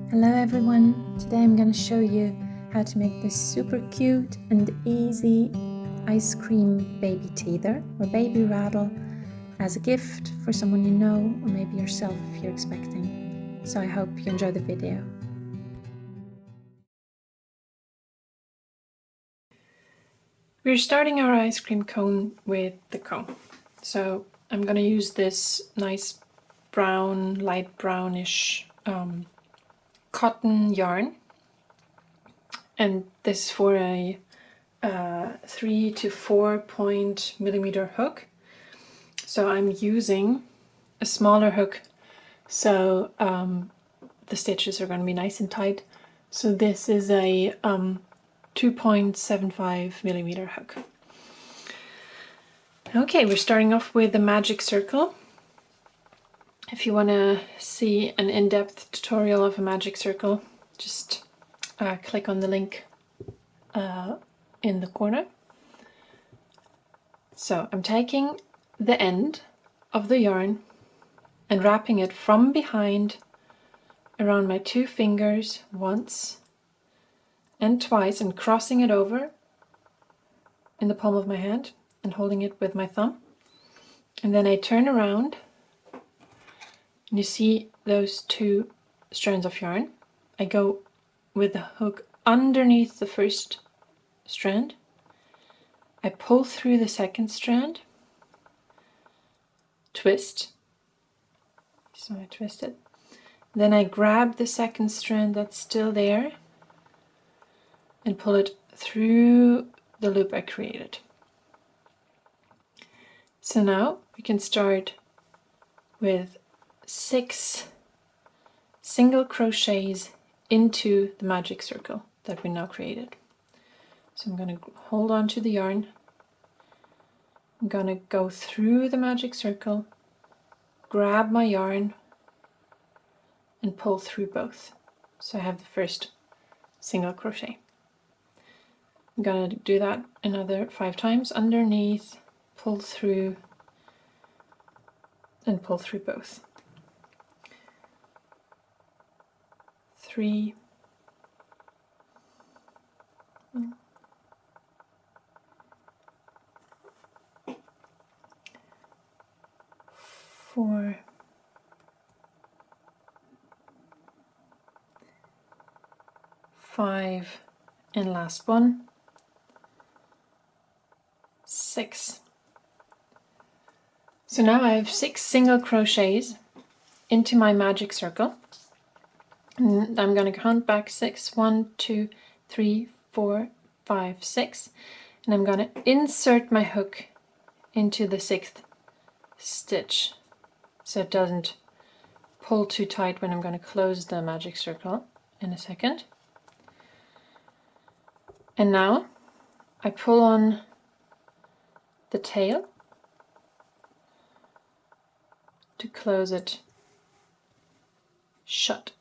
Hello everyone, today I'm going to show you how to make this super cute and easy ice cream baby teether or baby rattle as a gift for someone you know or maybe yourself if you're expecting. So I hope you enjoy the video. We're starting our ice cream cone with the cone. So I'm going to use this nice brown, light brownish cotton yarn, and this is for a 3 to 4 point millimeter hook. So I'm using a smaller hook, so the stitches are going to be nice and tight. So this is a 2.75 millimeter hook. Okay, we're starting off with the magic circle. If you want to see an in-depth tutorial of a magic circle, just click on the link in the corner. So I'm taking the end of the yarn and wrapping it from behind around my 2 fingers once and twice and crossing it over in the palm of my hand and holding it with my thumb. And then I turn around and you see those 2 strands of yarn. I go with the hook underneath the first strand. I pull through the second strand, twist, so I twist it. Then I grab the second strand that's still there and pull it through the loop I created. So now we can start with 6 single crochets into the magic circle that we now created. So I'm going to hold on to the yarn. I'm going to go through the magic circle, grab my yarn and pull through both. So I have the first single crochet. I'm going to do that another 5 times underneath, pull through and pull through both. 3, 4, 5, and last one, 6. So now I have 6 single crochets into my magic circle. And I'm going to count back 6, 1, 2, 3, 4, 5, 6, and I'm going to insert my hook into the 6th stitch so it doesn't pull too tight when I'm going to close the magic circle in a second. And now I pull on the tail to close it shut.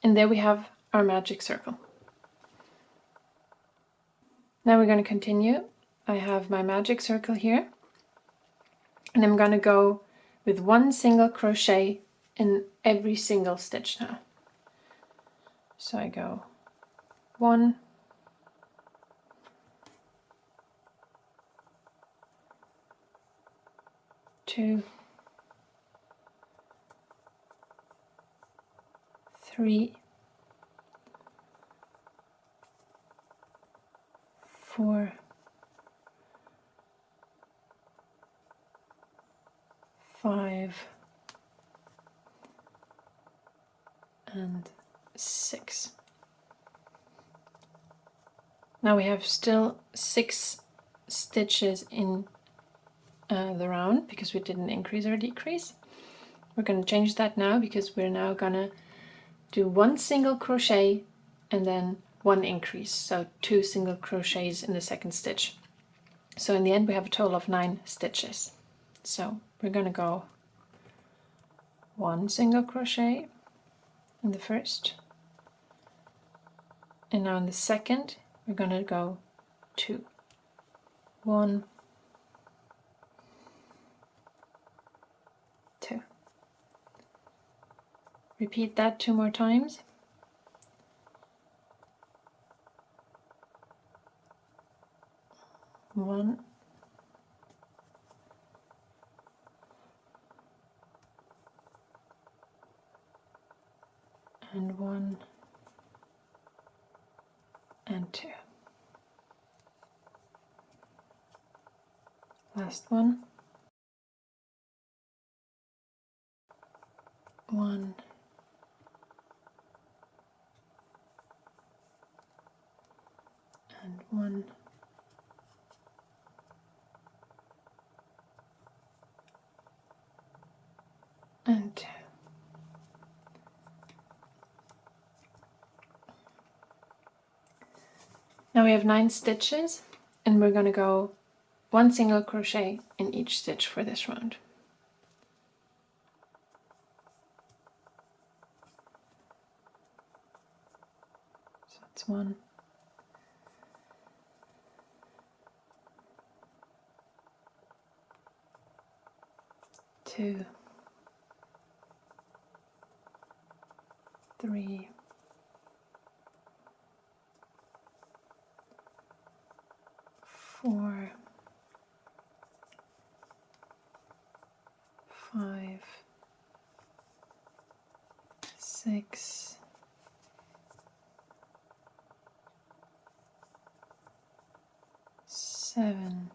And there we have our magic circle. Now we're going to continue. I have my magic circle here, and I'm going to go with 1 single crochet in every single stitch now. So I go 1, 2, 3, 4, 5, and 6. Now we have still 6 stitches in the round because we didn't increase or decrease. We're going to change that now because we're now going to do 1 single crochet and then 1 increase, so 2 single crochets in the second stitch. So in the end we have a total of 9 stitches. So we're going to go 1 single crochet in the first, and now in the second we're going to go 2, 1, 2. Repeat that 2 more times. One, and 1 and 2. Last one. 1 and 1 and 2. Now we have 9 stitches, and we're going to go 1 single crochet in each stitch for this round. So it's 1, 2, 3, 4, 5, 6, 7,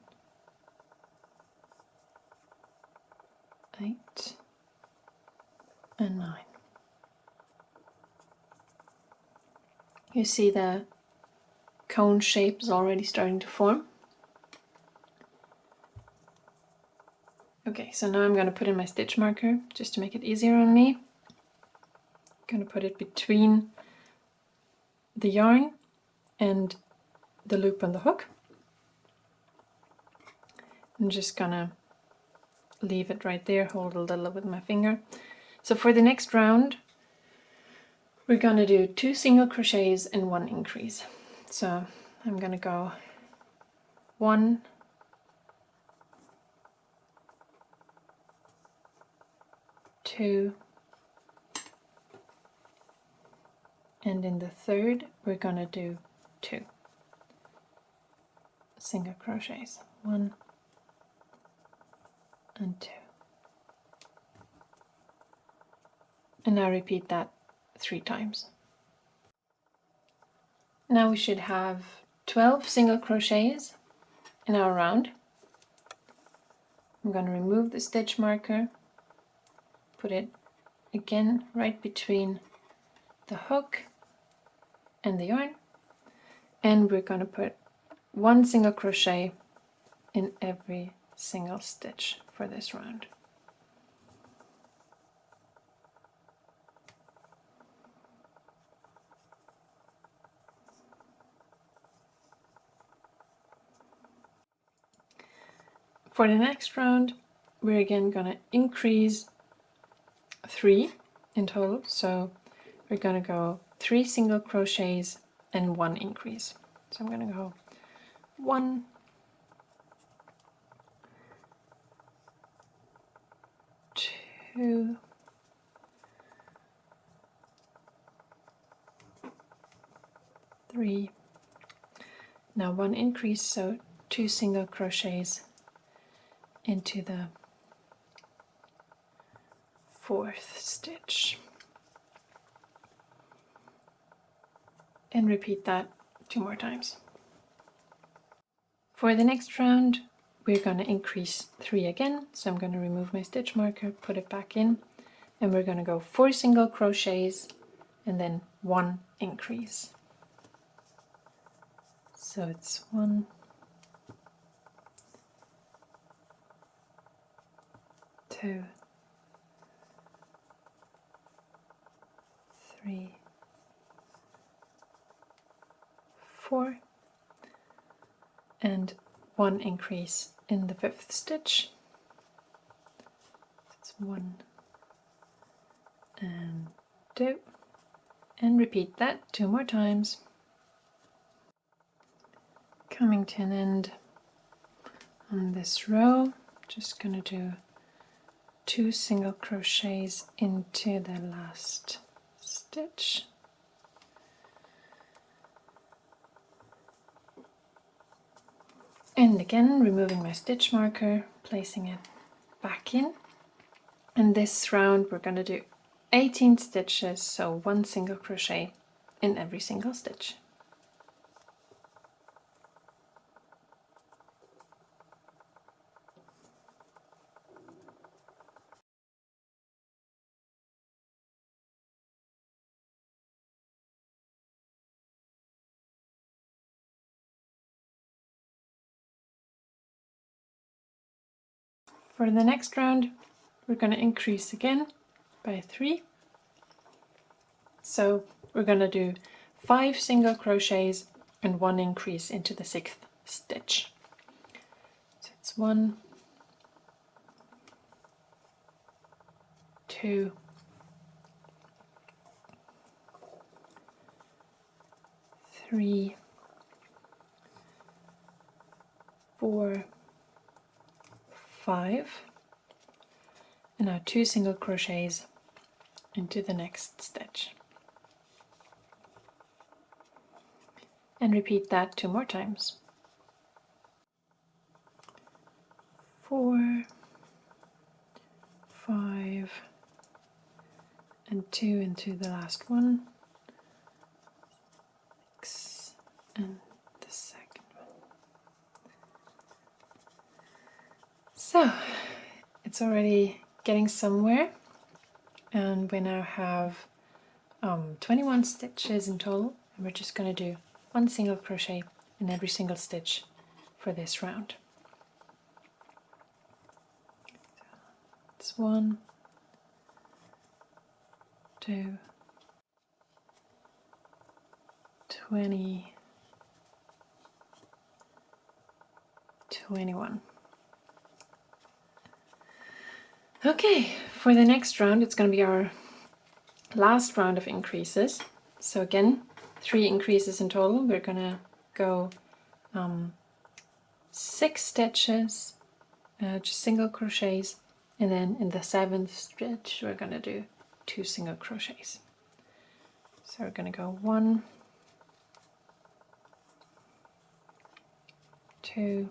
8, and 9. You see the cone shape is already starting to form. Okay, so now I'm going to put in my stitch marker just to make it easier on me. I'm going to put it between the yarn and the loop on the hook. I'm just going to leave it right there, hold a little with my finger. So for the next round, we're going to do 2 single crochets and 1 increase. So I'm going to go 1, 2, and in the third we're going to do 2 single crochets, 1 and 2, and now repeat that 3 times. Now we should have 12 single crochets in our round. I'm going to remove the stitch marker, put it again right between the hook and the yarn, and we're going to put 1 single crochet in every single stitch for this round. For the next round, we're again going to increase 3 in total, so we're going to go 3 single crochets and 1 increase. So I'm going to go 1, 2, 3, now 1 increase, so 2 single crochets into the 4th stitch, and repeat that 2 more times. For the next round, we're going to increase 3 again, so I'm going to remove my stitch marker, put it back in, and we're going to go 4 single crochets and then 1 increase. So it's 1, 2, 3, 4, and 1 increase in the 5th stitch. It's 1 and 2, and repeat that 2 more times. Coming to an end on this row, just going to do 2 single crochets into the last stitch. And again, removing my stitch marker, placing it back in. And this round we're going to do 18 stitches, so 1 single crochet in every single stitch. For the next round, we're going to increase again by 3. So we're going to do 5 single crochets and 1 increase into the 6th stitch. So it's 1, 2, 3, 4, 5, and now 2 single crochets into the next stitch. And repeat that 2 more times. 4, 5, and 2 into the last one, 6, and the second one. So it's already getting somewhere, and we now have 21 stitches in total, and we're just going to do 1 single crochet in every single stitch for this round. It's 1, 2, 20, 21. Okay, for the next round it's going to be our last round of increases. So again, 3 increases in total. We're going to go 6 stitches, just single crochets, and then in the 7th stitch we're going to do 2 single crochets. So we're going to go 1, 2,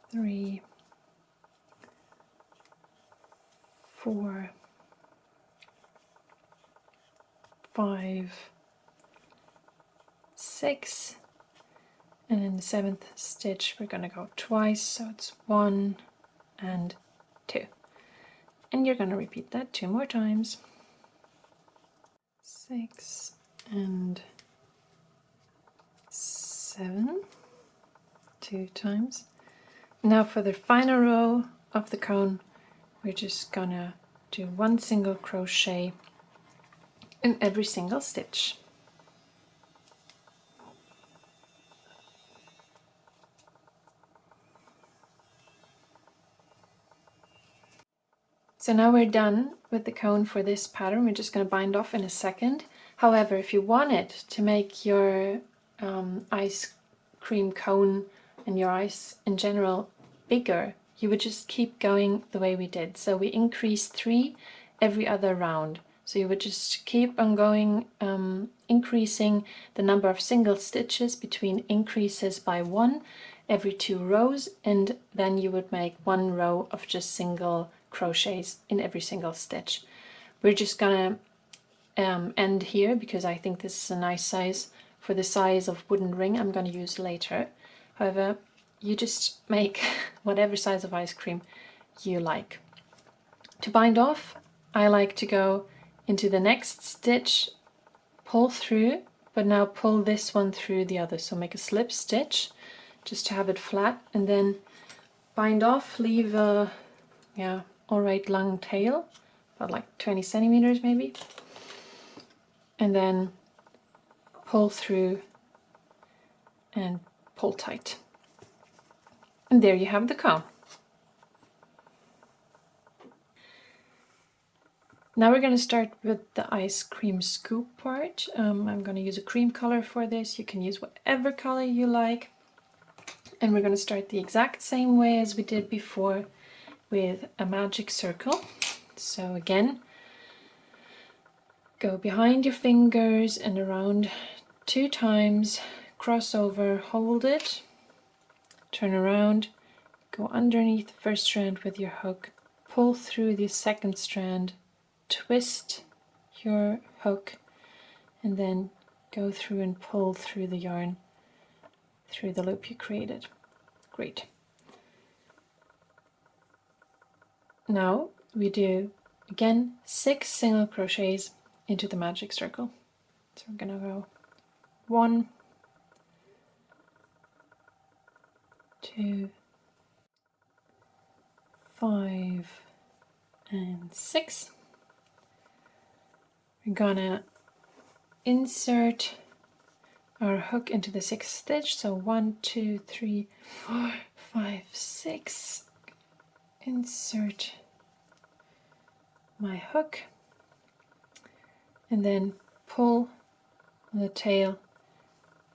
3, 4, 5, 6, and in the 7th stitch we're going to go twice, so it's 1 and 2. And you're going to repeat that 2 more times. 6 and 7, 2 times. Now for the final row of the cone, we're just gonna do 1 single crochet in every single stitch. So now we're done with the cone for this pattern. We're just going to bind off in a second. However, if you wanted to make your ice cream cone and your ice in general bigger, you would just keep going the way we did. So we increased 3 every other round. So you would just keep on going, increasing the number of single stitches between increases by 1 every 2 rows, and then you would make 1 row of just single crochets in every single stitch. We're just gonna end here because I think this is a nice size for the size of wooden ring I'm going to use later. However, you just make whatever size of ice cream you like. To bind off, I like to go into the next stitch, pull through, but now pull this one through the other. So make a slip stitch just to have it flat, and then bind off, leave a alright long tail, about like 20 centimeters maybe, and then pull through and pull tight. And there you have the cone. Now we're going to start with the ice cream scoop part. I'm going to use a cream color for this. You can use whatever color you like. And we're going to start the exact same way as we did before with a magic circle. So again, go behind your fingers and around 2 times, cross over, hold it, turn around, go underneath the first strand with your hook, pull through the second strand, twist your hook, and then go through and pull through the yarn through the loop you created. Great. Now we do again 6 single crochets into the magic circle. So we're gonna go 1, 2, 5, and 6. We're gonna insert our hook into the 6th stitch. So 1, 2, 3, 4, 5, 6. Insert my hook and then pull on the tail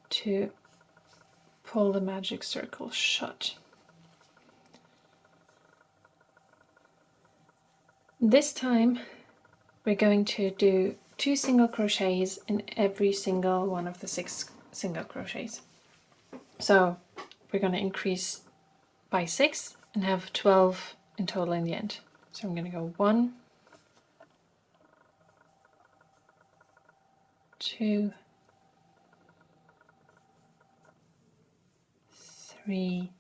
to pull the magic circle shut. This time we're going to do 2 single crochets in every single one of the 6 single crochets. So we're going to increase by 6 and have 12 in total in the end. So I'm going to go 1, 2, 3,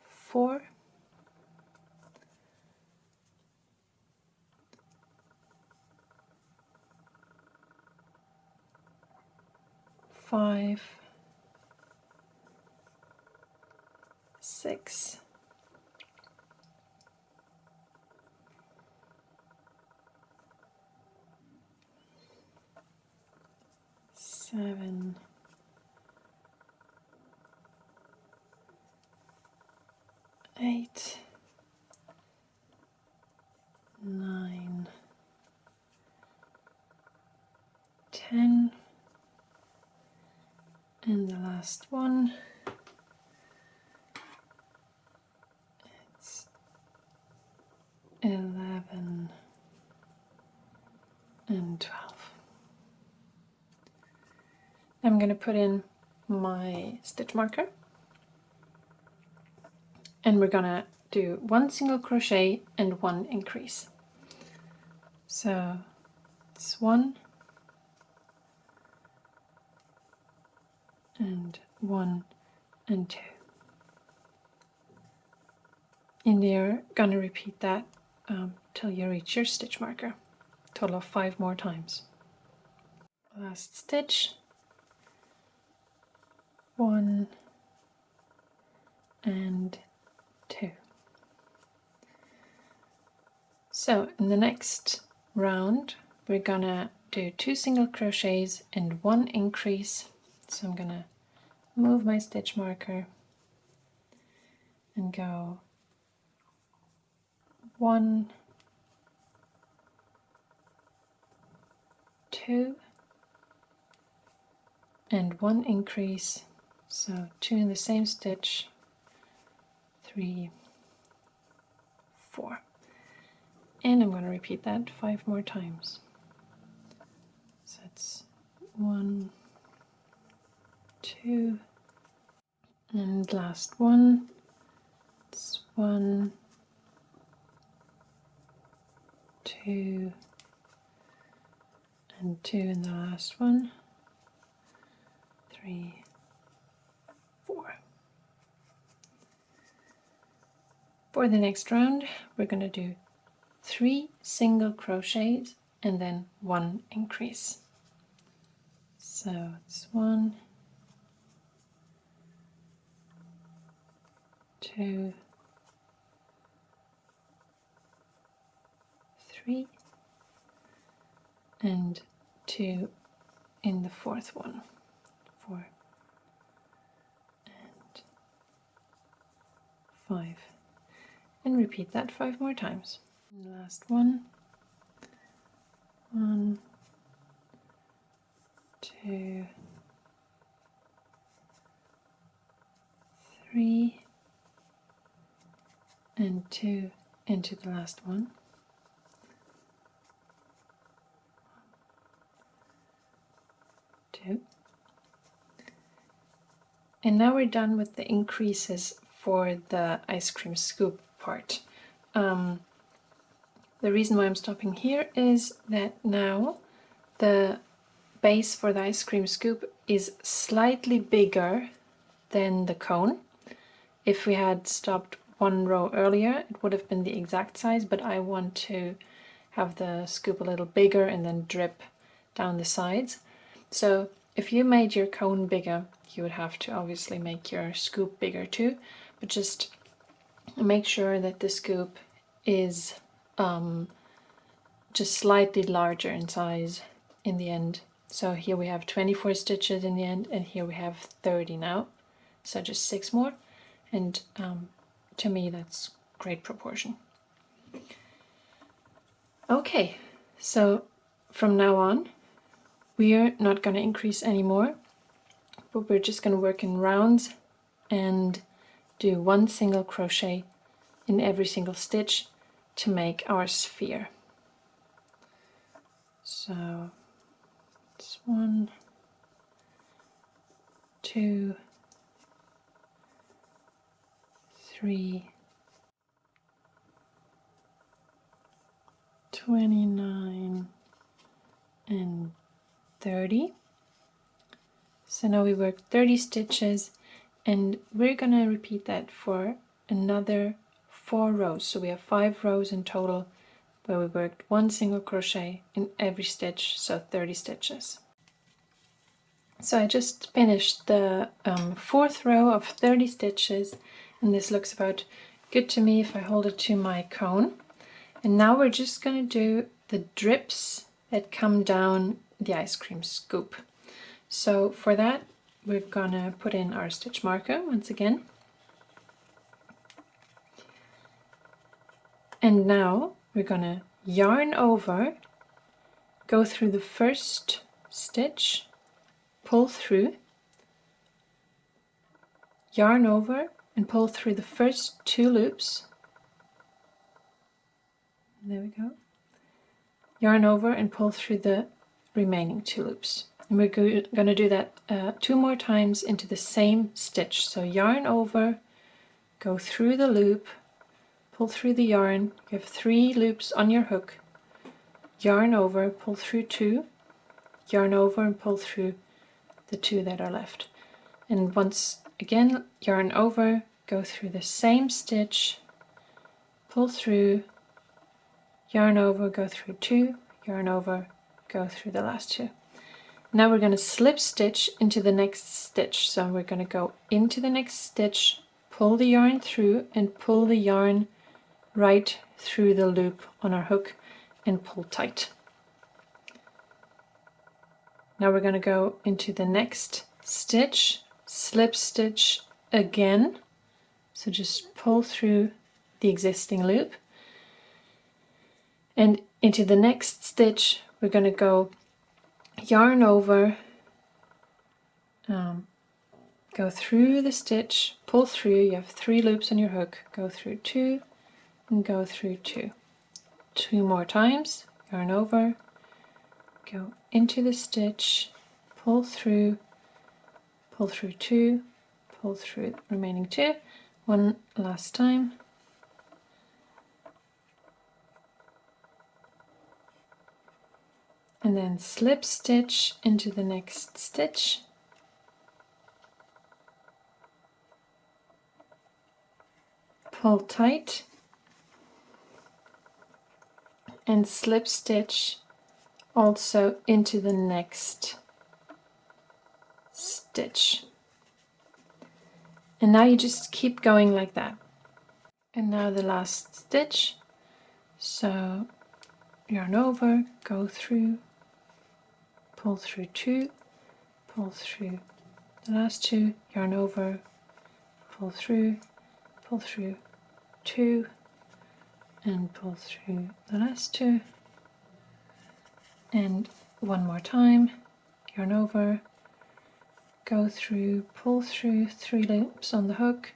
4, 5, 6, 7, 8, 9, 10, and the last one, it's 11 and 12. I'm going to put in my stitch marker and we're going to do 1 single crochet and 1 increase. So it's 1 and 1 and 2. And you're going to repeat that till you reach your stitch marker. Total of 5 more times. Last stitch, 1 and 2. So in the next round we're gonna do 2 single crochets and 1 increase. So I'm gonna move my stitch marker and go 1, 2, and 1 increase, so 2 in the same stitch, 3, 4, and I'm going to repeat that 5 more times. So it's 1, 2, and last one, it's 1, 2, and 2 in the last one, 3, 4. For the next round, we're going to do 3 single crochets and then 1 increase. So it's 1, 2, 3, and 2 in the 4th one, 4 and 5, and repeat that 5 more times. And the last one, 1, 2, 3, and 2 into the last one. Two. And now we're done with the increases for the ice cream scoop part. The reason why I'm stopping here is that now the base for the ice cream scoop is slightly bigger than the cone. If we had stopped one row earlier, it would have been the exact size, but I want to have the scoop a little bigger and then drip down the sides. So if you made your cone bigger, you would have to obviously make your scoop bigger too, but just make sure that the scoop is just slightly larger in size in the end. So here we have 24 stitches in the end, and here we have 30 now, so just 6 more, and to me that's great proportion. Okay, so from now on we are not going to increase anymore, but we're just going to work in rounds and do 1 single crochet in every single stitch to make our sphere. So it's 1, 2, 3, 29 and 30. So now we worked 30 stitches, and we're gonna repeat that for another 4 rows. So we have 5 rows in total where we worked 1 single crochet in every stitch, so 30 stitches. So I just finished the 4th row of 30 stitches, and this looks about good to me if I hold it to my cone. And now we're just going to do the drips that come down the ice cream scoop. So for that we're going to put in our stitch marker once again. And now we're going to yarn over, go through the first stitch, pull through, yarn over and pull through the first 2 loops. There we go. Yarn over and pull through the remaining 2 loops. And we're going to do that 2 more times into the same stitch. So yarn over, go through the loop, pull through the yarn, you have 3 loops on your hook, yarn over, pull through 2, yarn over and pull through the 2 that are left. And once again, yarn over, go through the same stitch, pull through, yarn over, go through 2, yarn over, go through the last 2. Now we're going to slip stitch into the next stitch. So we're going to go into the next stitch, pull the yarn through and pull the yarn right through the loop on our hook and pull tight. Now we're going to go into the next stitch, slip stitch again. So just pull through the existing loop. And into the next stitch we're going to go yarn over, go through the stitch, pull through, you have 3 loops on your hook, go through 2 and go through 2. 2 more times, yarn over, go into the stitch, pull through 2, pull through the remaining 2, 1 last time. And then slip stitch into the next stitch, pull tight and slip stitch also into the next stitch. And now you just keep going like that. And now the last stitch, so yarn over, go through, pull through 2, pull through the last 2, yarn over, pull through 2 and pull through the last 2, and 1 more time, yarn over, go through, pull through 3 loops on the hook,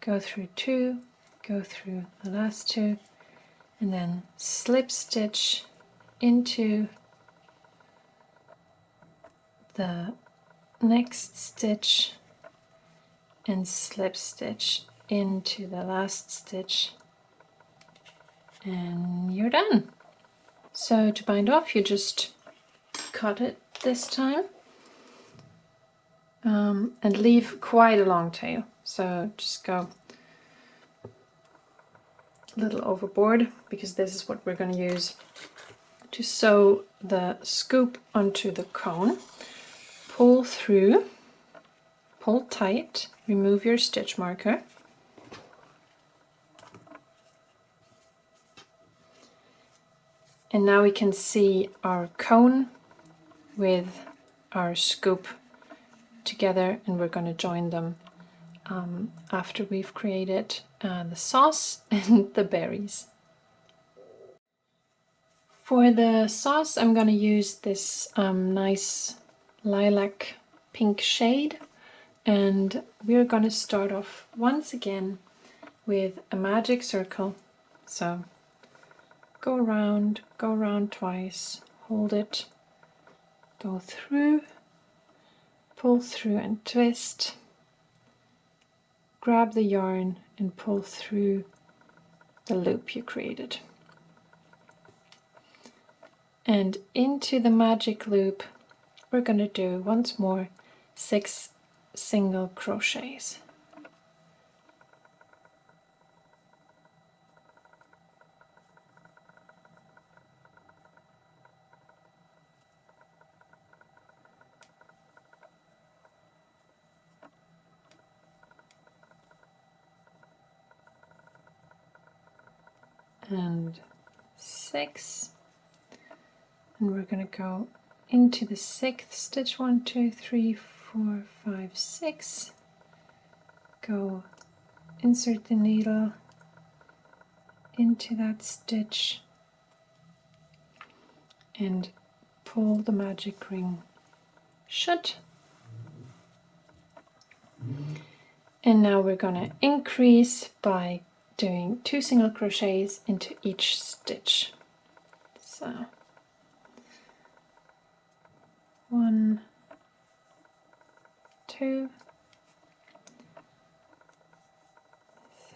go through 2, go through the last two, and then slip stitch into the next stitch and slip stitch into the last stitch, and you're done. So to bind off, you just cut it this time and leave quite a long tail. So just go a little overboard, because this is what we're going to use to sew the scoop onto the cone. Pull through, pull tight, remove your stitch marker. And now we can see our cone with our scoop together, and we're going to join them after we've created the sauce and the berries. For the sauce, I'm going to use this nice lilac pink shade, and we're going to start off once again with a magic circle. So go around twice, hold it, go through, pull through and twist, grab the yarn and pull through the loop you created. And into the magic loop, we're going to do once more 6 single crochets. And 6, and we're going to go into the 6th stitch, 1, 2, 3, 4, 5, 6, go insert the needle into that stitch and pull the magic ring shut. And now we're going to increase by doing 2 single crochets into each stitch. So 1, 2,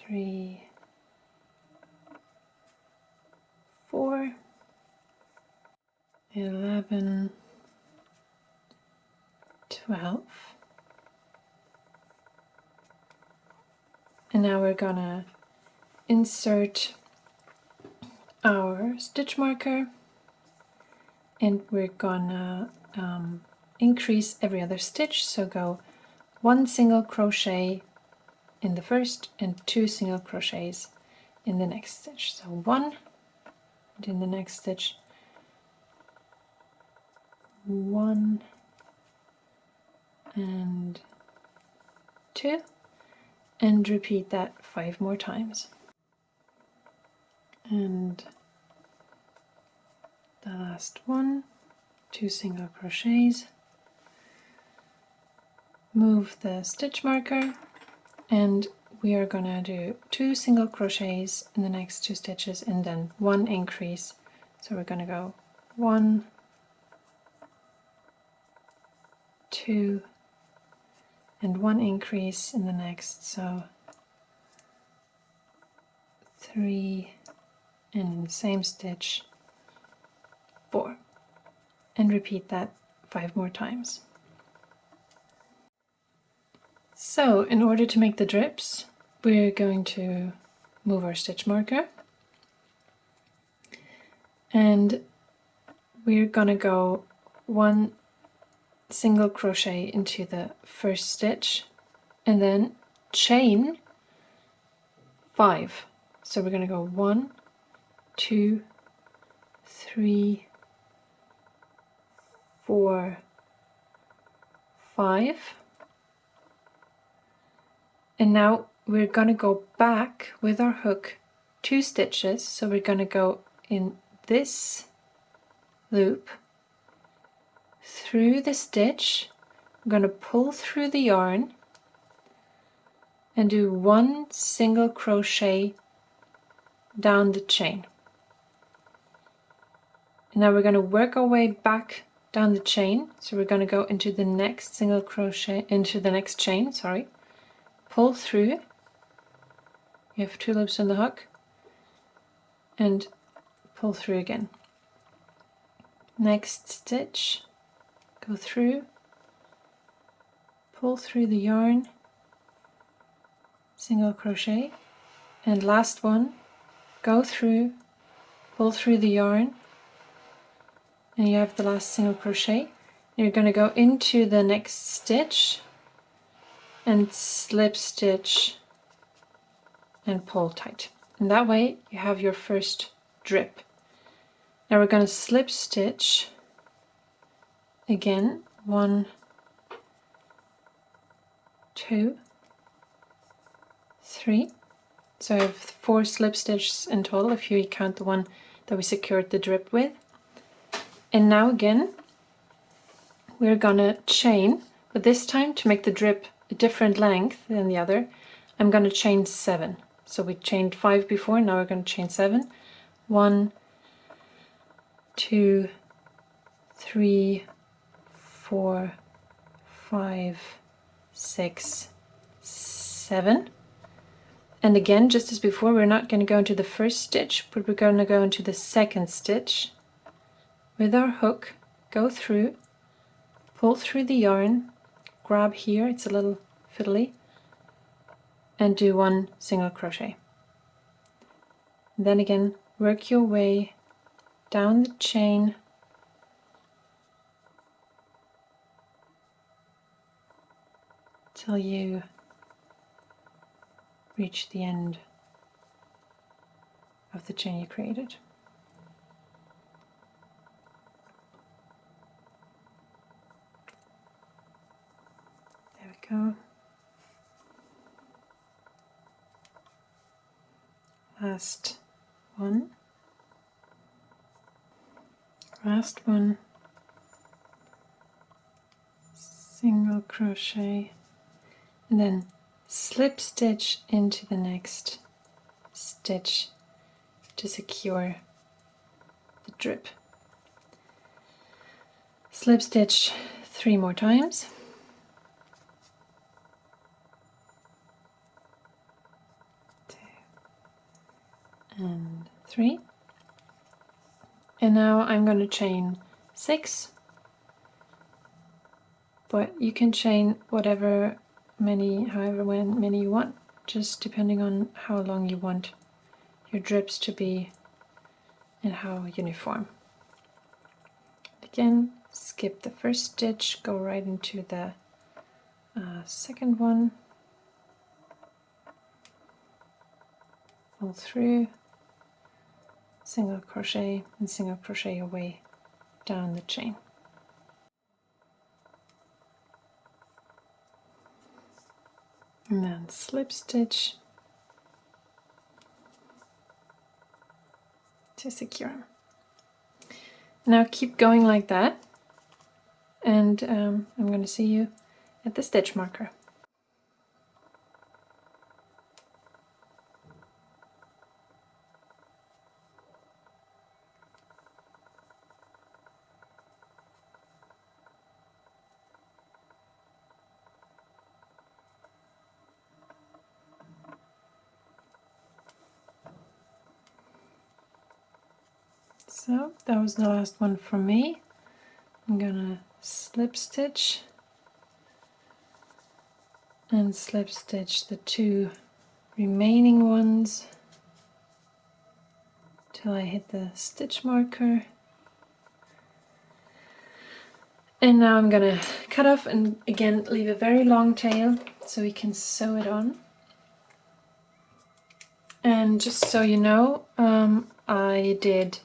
3, 4, 11, 12. And now we're gonna insert our stitch marker, and we're gonna increase every other stitch. So go 1 single crochet in the first and 2 single crochets in the next stitch. So 1, and in the next stitch 1 and 2, and repeat that 5 more times. And the last one, 2 single crochets, move the stitch marker, and we are gonna do 2 single crochets in the next 2 stitches and then 1 increase. So we're gonna go 1, 2, and 1 increase in the next, so 3, and in the same stitch 4, and repeat that 5 more times. So in order to make the drips, we're going to move our stitch marker, and we're gonna go 1 single crochet into the first stitch and then chain 5. So we're going to go 1, 2, 3, 4, 5, and now we're going to go back with our hook 2 stitches. So we're going to go in this loop through the stitch. I'm going to pull through the yarn and do 1 single crochet down the chain. And now we're going to work our way back down the chain. So we're going to go into the next single crochet, into the next chain, sorry. Pull through. You have 2 loops on the hook. And pull through again. Next stitch, go through, pull through the yarn, single crochet, and last one, go through, pull through the yarn, and you have the last single crochet. You're going to go into the next stitch and slip stitch and pull tight. And that way you have your first drip. Now we're going to slip stitch again, 1, 2, 3. So I have 4 slip stitches in total if you count the one that we secured the drip with. And now again we're gonna chain, but this time to make the drip a different length than the other, I'm gonna chain 7. So we chained 5 before, now we're gonna chain 7. 1, 2, 3, 4, 5, 6, 7. And again, just as before, we're not going to go into the first stitch, but we're going to go into the second stitch with our hook, go through, pull through the yarn, grab here, it's a little fiddly, and do 1 single crochet. And then again, work your way down the chain till you reach the end of the chain you created. There we go. Last one. Last one, single crochet, and then slip stitch into the next stitch to secure the drip. Slip stitch 3 more times. 2 and 3. And now I'm going to chain 6, but you can chain however many you want, just depending on how long you want your drips to be and how uniform. Again, skip the first stitch, go right into the second one, pull through, single crochet and single crochet away down the chain. And then slip stitch to secure. Now keep going like that, and I'm going to see you at the stitch marker. So that was the last one from me. I'm gonna slip stitch and slip stitch the 2 remaining ones till I hit the stitch marker. And now I'm gonna cut off and again leave a very long tail so we can sew it on. And just so you know, I did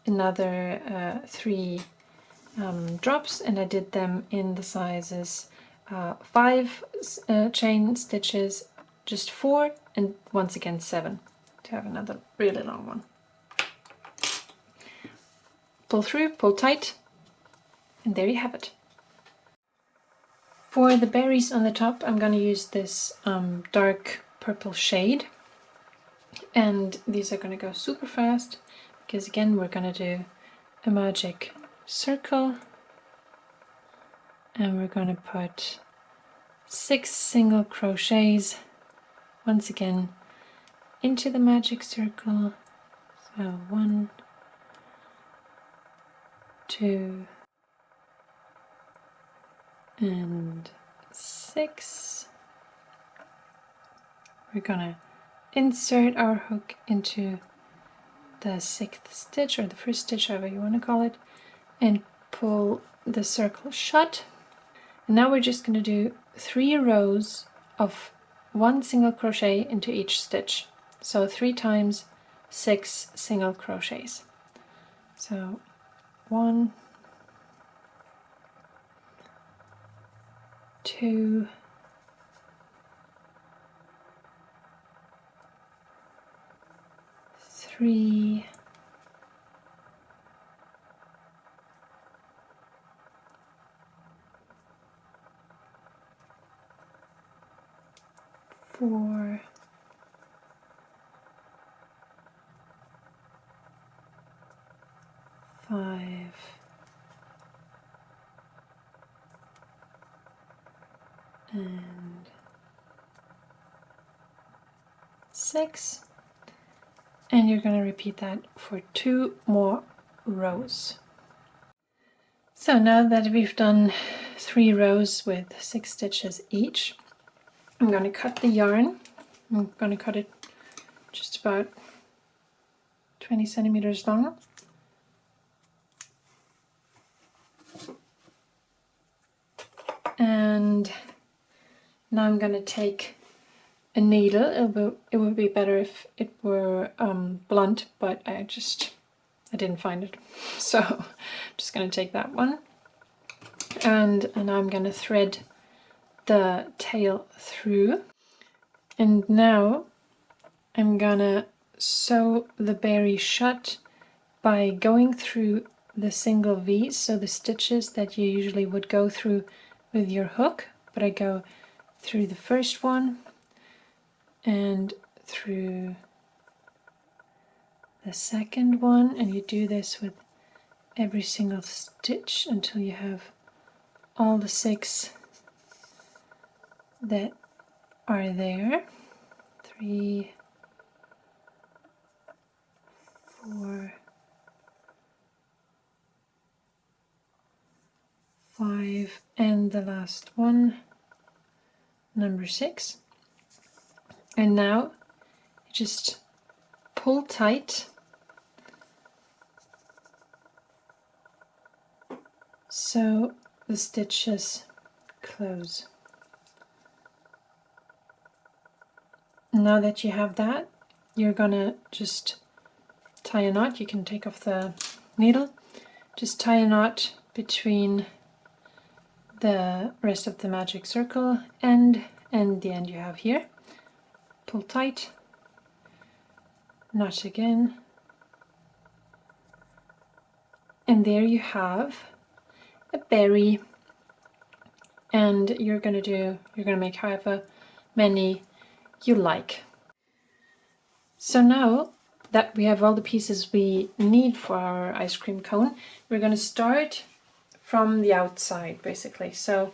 another 3 drops, and I did them in the sizes 5 chain stitches, just 4, and once again 7 to have another really long one. Pull through, pull tight, and there you have it. For the berries on the top, I'm going to use this dark purple shade. And these are going to go super fast because again we're going to do a magic circle, and we're going to put 6 single crochets once again into the magic circle. So 1, 2, and 6. We're gonna insert our hook into the 6th stitch, or the first stitch, however you want to call it, and pull the circle shut. And now we're just going to do 3 rows of 1 single crochet into each stitch. So 3 times 6 single crochets. So 1, 2, 3, 4, 5, and 6. And you're going to repeat that for 2 more rows. So now that we've done 3 rows with 6 stitches each, I'm going to cut the yarn. I'm going to cut it just about 20 centimeters long. And now I'm going to take a needle. It would be better if it were blunt, but I didn't find it. So I'm just going to take that one. And now I'm going to thread the tail through. And now I'm going to sew the berry shut by going through the single V's, so the stitches that you usually would go through with your hook, but I go through the first one and through the second one, and you do this with every single stitch until you have all the 6 that are there. 3, 4, 5, and the last one, number 6. And now you just pull tight so the stitches close. Now that you have that, you're gonna just tie a knot. You can take off the needle. Just tie a knot between the rest of the magic circle and the end you have here. Pull tight, knot again, and there you have a berry. And you're gonna make however many you like. So now that we have all the pieces we need for our ice cream cone, we're going to start from the outside basically. So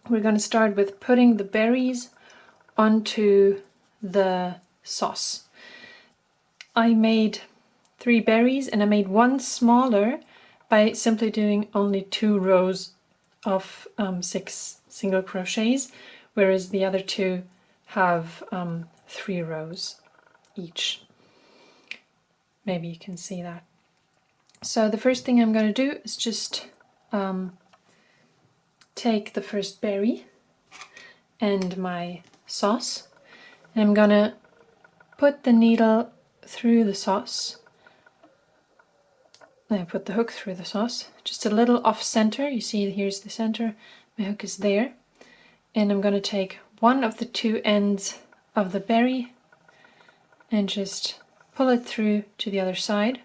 we're going to start with putting the berries onto the sauce. I made 3 berries and I made one smaller by simply doing only 2 rows of 6 single crochets, whereas the other 2 have 3 rows each. Maybe you can see that. So the first thing I'm going to do is just take the first berry and my sauce, and I'm going to put the needle through the sauce. I put the hook through the sauce, just a little off center. You see here's the center, my hook is there, and I'm going to take one of the 2 ends of the berry and just pull it through to the other side.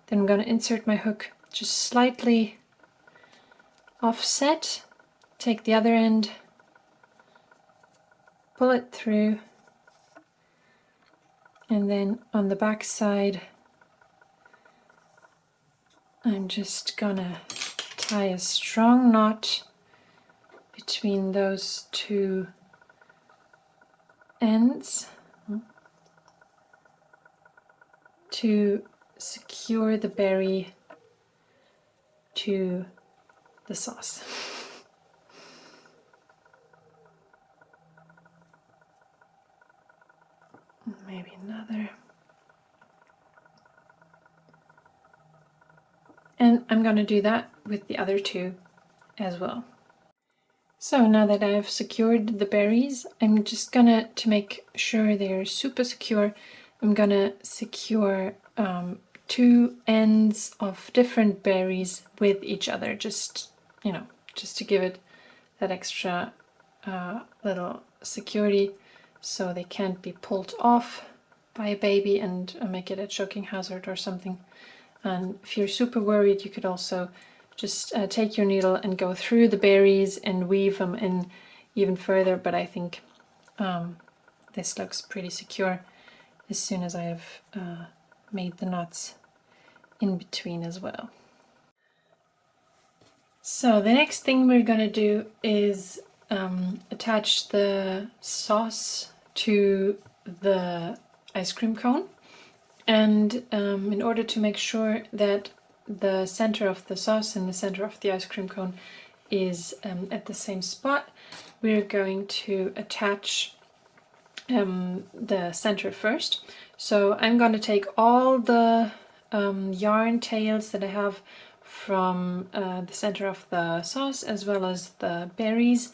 Then I'm going to insert my hook just slightly offset, take the other end, pull it through, And then on the back side, I'm just gonna tie a strong knot between those two ends to secure the berry to the sauce. Maybe another. And I'm going to do that with the other two as well. So now that I've secured the berries, I'm just gonna, to make sure they're super secure, I'm gonna secure two ends of different berries with each other, just, you know, just to give it that extra little security so they can't be pulled off by a baby and make it a choking hazard or something. And if you're super worried, you could also just take your needle and go through the berries and weave them in even further, but I think this looks pretty secure as soon as I have made the knots in between as well. So the next thing we're going to do is attach the sauce to the ice cream cone, and in order to make sure that the center of the sauce and the center of the ice cream cone is at the same spot, we're going to attach the center first. So I'm going to take all the yarn tails that I have from the center of the sauce as well as the berries.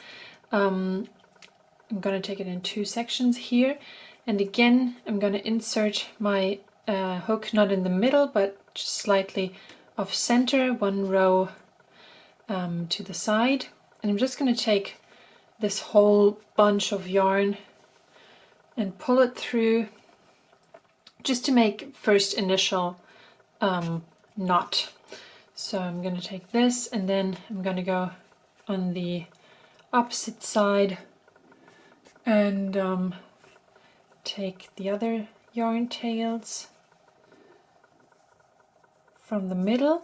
I'm going to take it in two sections here, and again I'm going to insert my hook not in the middle but just slightly off center, one row to the side, and I'm just going to take this whole bunch of yarn and pull it through just to make first initial knot. So I'm going to take this and then I'm going to go on the opposite side and take the other yarn tails from the middle,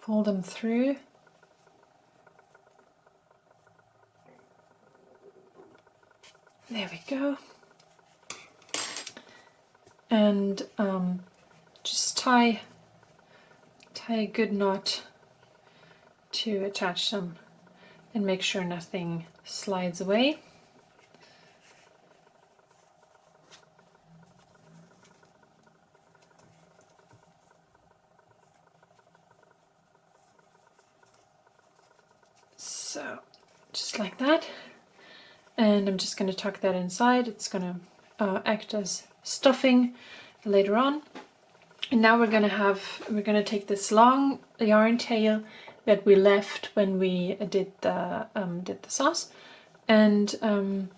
pull them through, there we go, and just tie a good knot to attach them and make sure nothing slides away. So just like that, and I'm just going to tuck that inside. It's going to act as stuffing later on. And now we're going to take this long yarn tail that we left when we did the sauce, and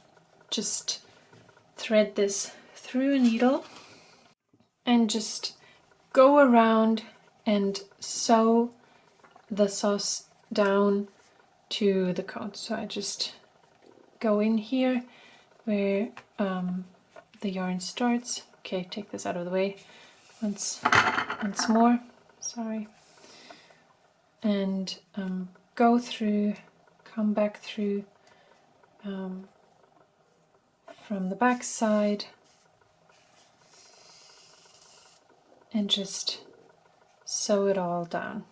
just thread this through a needle and just go around and sew the sauce down to the cone. So I just go in here where the yarn starts. Okay, take this out of the way once more, sorry, and go through, come back through from the back side and just sew it all down.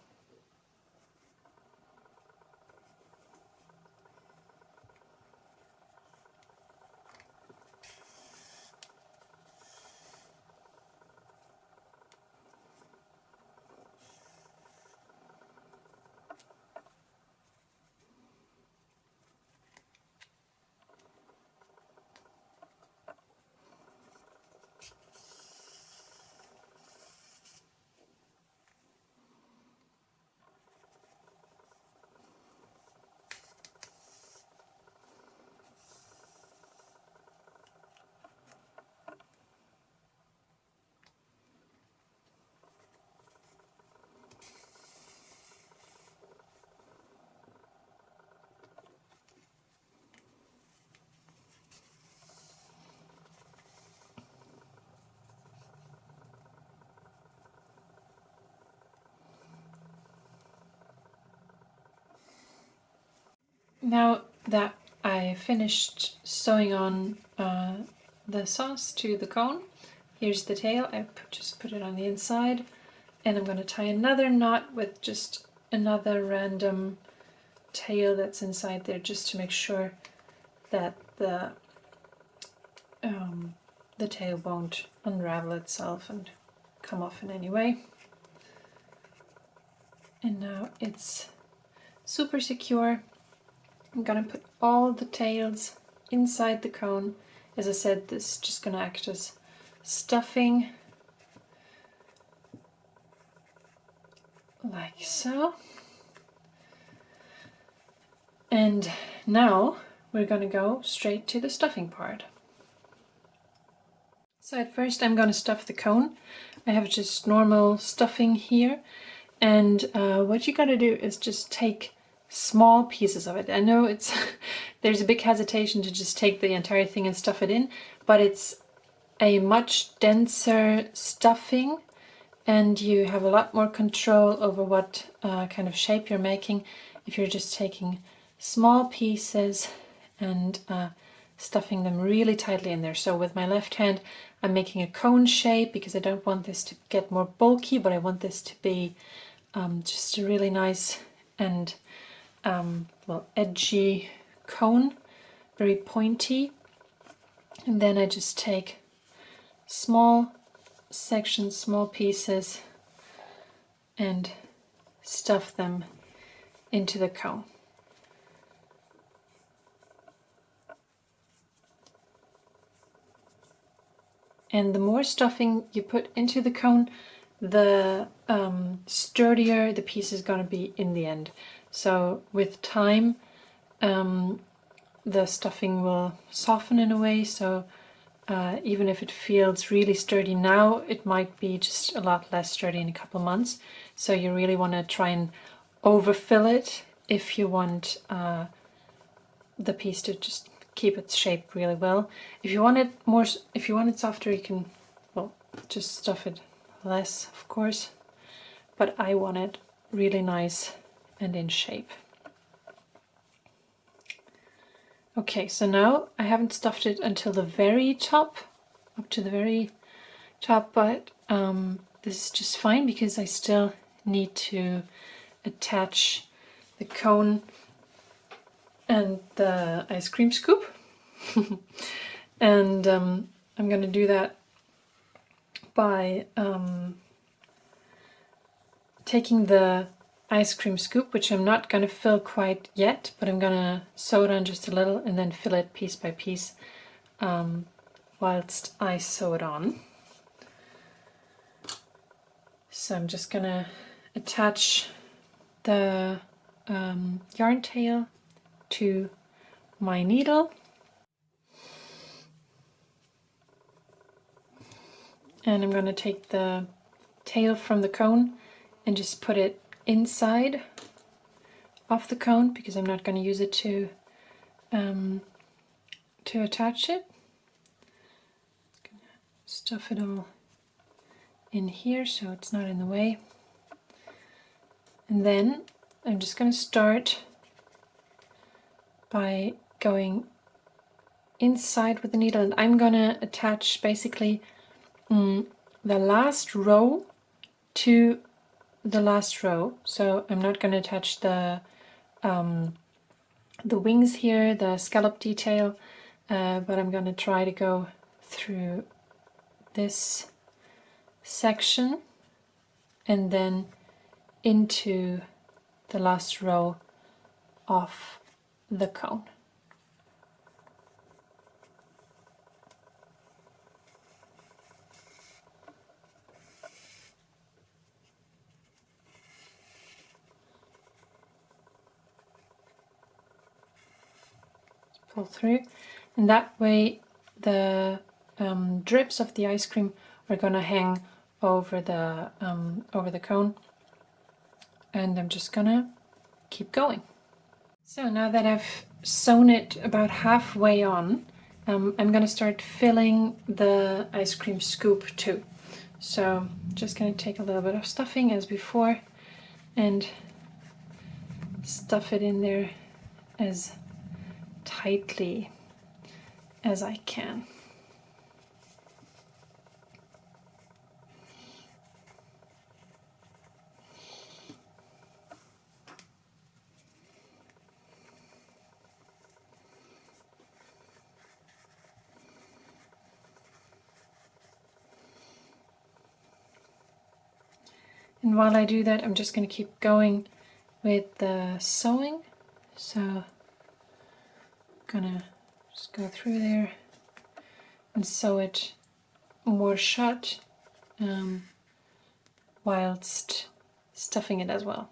Now that I finished sewing on the sauce to the cone, here's the tail. I just put it on the inside, and I'm going to tie another knot with just another random tail that's inside there, just to make sure that the tail won't unravel itself and come off in any way. And now it's super secure. I'm gonna put all the tails inside the cone. As I said, this is just gonna act as stuffing, like so. And now we're gonna go straight to the stuffing part. So at first I'm gonna stuff the cone. I have just normal stuffing here, and what you gotta do is just take small pieces of it. I know it's there's a big hesitation to just take the entire thing and stuff it in, but it's a much denser stuffing, and you have a lot more control over what kind of shape you're making if you're just taking small pieces and stuffing them really tightly in there. So with my left hand I'm making a cone shape because I don't want this to get more bulky, but I want this to be just a really nice and well, edgy cone, very pointy. And then I just take small sections, small pieces, and stuff them into the cone. And the more stuffing you put into the cone, the sturdier the piece is going to be in the end. So with time, the stuffing will soften in a way, so even if it feels really sturdy now, it might be just a lot less sturdy in a couple of months. So you really want to try and overfill it if you want the piece to just keep its shape really well. If you want it softer, you can, well, just stuff it less, of course, but I want it really nice and in shape. Okay, so now I haven't stuffed it until the very top, up to the very top, but this is just fine because I still need to attach the cone and the ice cream scoop. And I'm going to do that by taking the ice cream scoop, which I'm not going to fill quite yet, but I'm going to sew it on just a little and then fill it piece by piece whilst I sew it on. So I'm just going to attach the yarn tail to my needle, and I'm going to take the tail from the cone and just put it inside of the cone because I'm not going to use it to attach it. Stuff it all in here so it's not in the way, and then I'm just going to start by going inside with the needle, and I'm going to attach basically the last row to the last row. So I'm not going to attach the wings here, the scallop detail, but I'm going to try to go through this section and then into the last row of the cone. Pull through, and that way the drips of the ice cream are going to hang over the cone, and I'm just gonna keep going. So now that I've sewn it about halfway on, I'm going to start filling the ice cream scoop too. So just going to take a little bit of stuffing as before and stuff it in there as tightly as I can. And while I do that, I'm just going to keep going with the sewing. So I'm gonna just go through there and sew it more shut whilst stuffing it as well.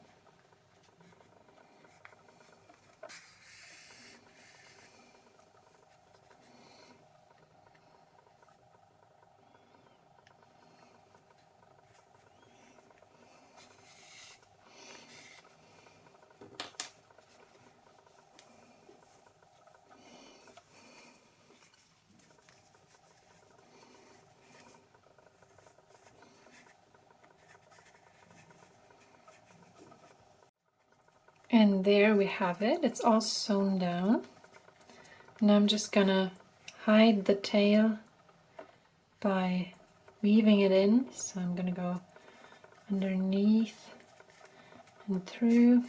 And there we have it. It's all sewn down. And I'm just gonna hide the tail by weaving it in. So I'm gonna go underneath and through.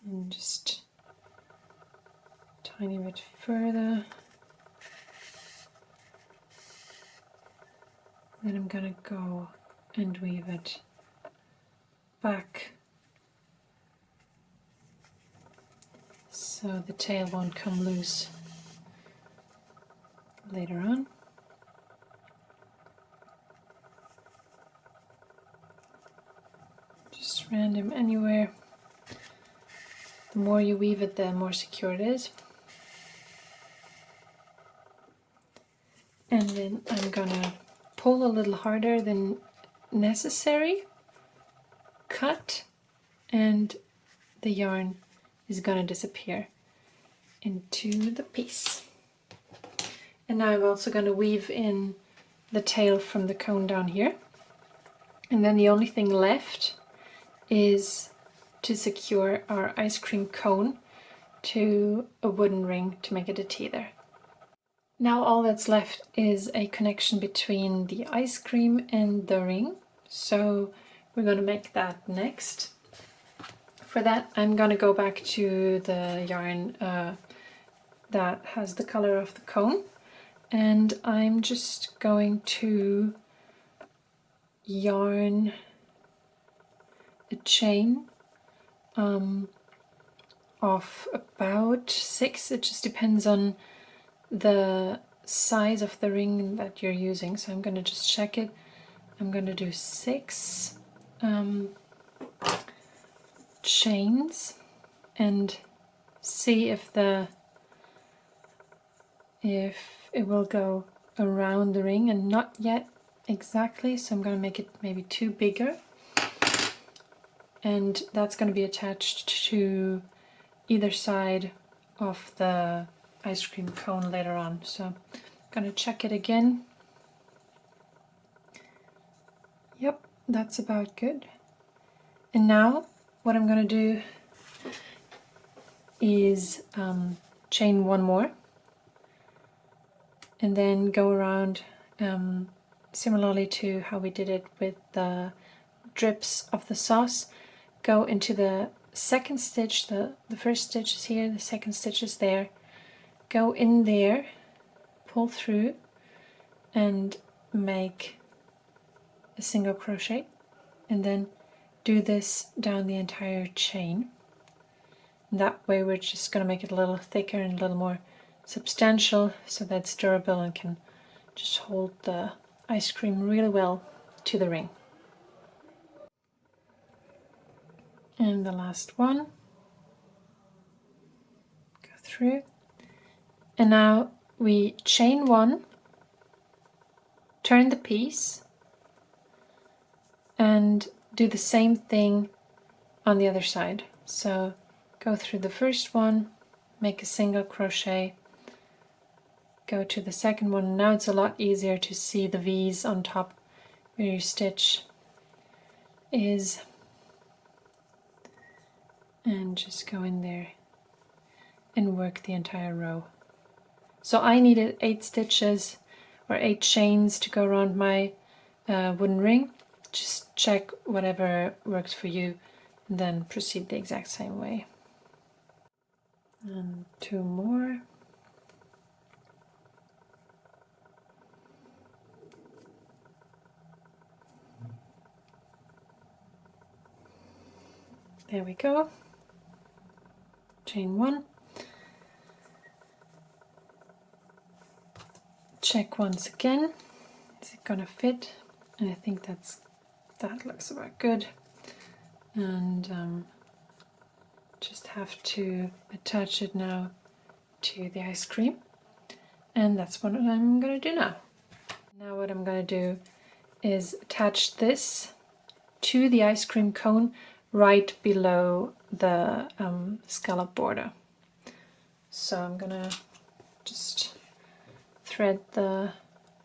And just a tiny bit further. Then I'm gonna go and weave it back so the tail won't come loose later on. Just random anywhere. The more you weave it, the more secure it is. And then I'm gonna pull a little harder than necessary, cut, and the yarn is gonna disappear into the piece. And now I'm also gonna weave in the tail from the cone down here. And then the only thing left is to secure our ice cream cone to a wooden ring to make it a tether. Now all that's left is a connection between the ice cream and the ring. So we're going to make that next. For that I'm going to go back to the yarn that has the color of the cone, and I'm just going to yarn a chain of about 6. It just depends on the size of the ring that you're using, so I'm going to just check it. I'm going to do 6 chains and see if it will go around the ring, and not yet exactly, so I'm going to make it maybe 2 bigger, and that's going to be attached to either side of the ice cream cone later on. So I'm going to check it again. Yep, that's about good. And now what I'm going to do is chain 1 more and then go around similarly to how we did it with the drips of the sauce. Go into the second stitch, the first stitch is here, the second stitch is there. Go in there, pull through, and make a single crochet, and then do this down the entire chain. And that way we're just going to make it a little thicker and a little more substantial, so that it's durable and can just hold the ice cream really well to the ring. And the last one, go through. And now we chain 1, turn the piece, and do the same thing on the other side. So go through the first one, make a single crochet, go to the second one. Now it's a lot easier to see the V's on top where your stitch is. and just go in there and work the entire row. So I needed 8 stitches or 8 chains to go around my wooden ring. Just check whatever works for you and then proceed the exact same way. And 2 more. There we go. Chain 1. Check once again. Is it gonna fit? And I think that looks about good. And just have to attach it now to the ice cream. And that's what I'm gonna do now. Now what I'm gonna do is attach this to the ice cream cone right below the scallop border. So I'm gonna just thread the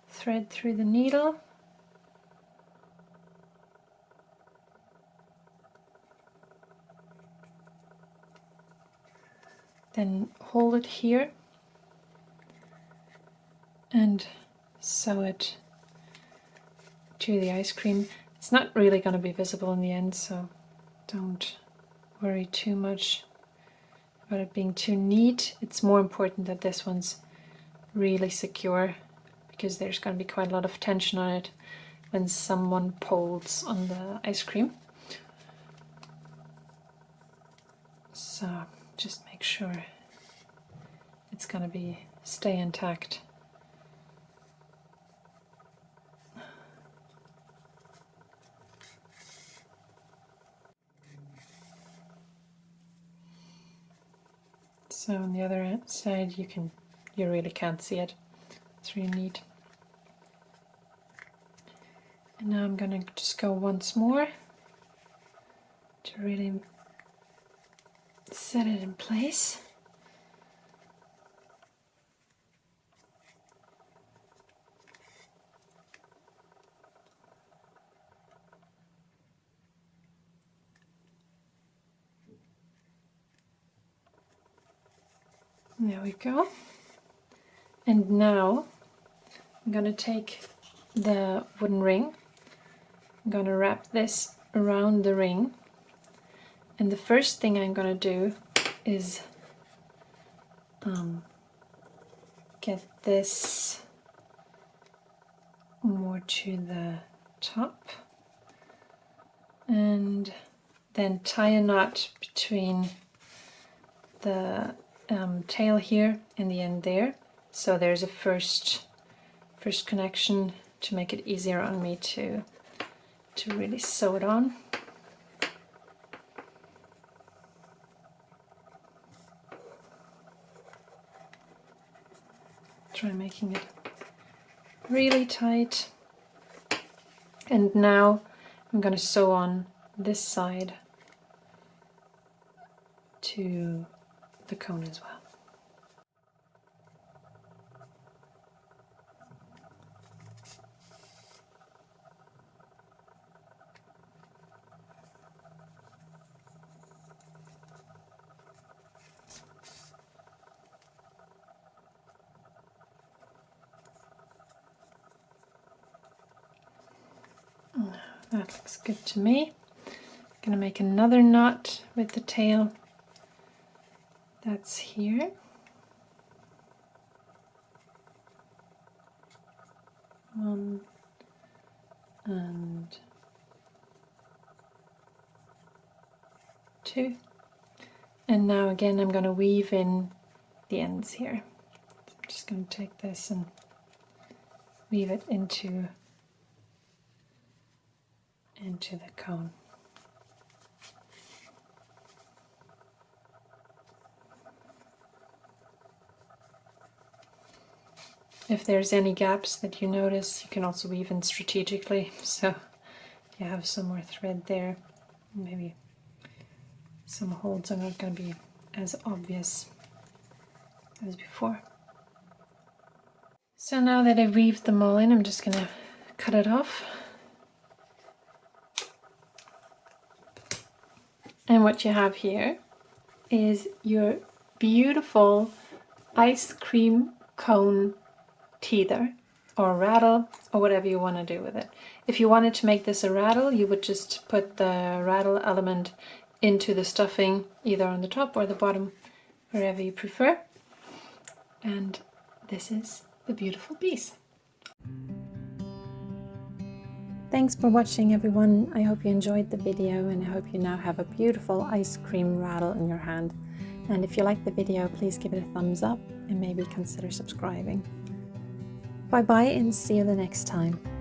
thread through the needle. Then hold it here and sew it to the ice cream. It's not really going to be visible in the end, so don't worry too much about it being too neat. It's more important that this one's really secure, because there's going to be quite a lot of tension on it when someone pulls on the ice cream. So just make sure it's going to stay intact. So on the other side you really can't see it. It's really neat. And now I'm gonna just go once more to really set it in place. There we go. And now I'm going to take the wooden ring. I'm going to wrap this around the ring. And the first thing I'm going to do is get this more to the top. And then tie a knot between the tail here and the end there, so there's a first connection to make it easier on me to really sew it on. Try making it really tight. And now I'm going to sew on this side to the cone as well. That looks good to me. I'm going to make another knot with the tail. That's here. One and 2. And now again I'm going to weave in the ends here. So I'm just going to take this and weave it into the cone. If there's any gaps that you notice, you can also weave in strategically, so you have some more thread there. Maybe some holds are not going to be as obvious as before. So now that I've weaved them all in, I'm just going to cut it off. And what you have here is your beautiful ice cream cone teether or rattle or whatever you want to do with it. If you wanted to make this a rattle, you would just put the rattle element into the stuffing either on the top or the bottom, wherever you prefer. And this is the beautiful piece. Thanks for watching, everyone. I hope you enjoyed the video, and I hope you now have a beautiful ice cream rattle in your hand. And if you like the video, please give it a thumbs up and maybe consider subscribing. Bye bye and see you the next time.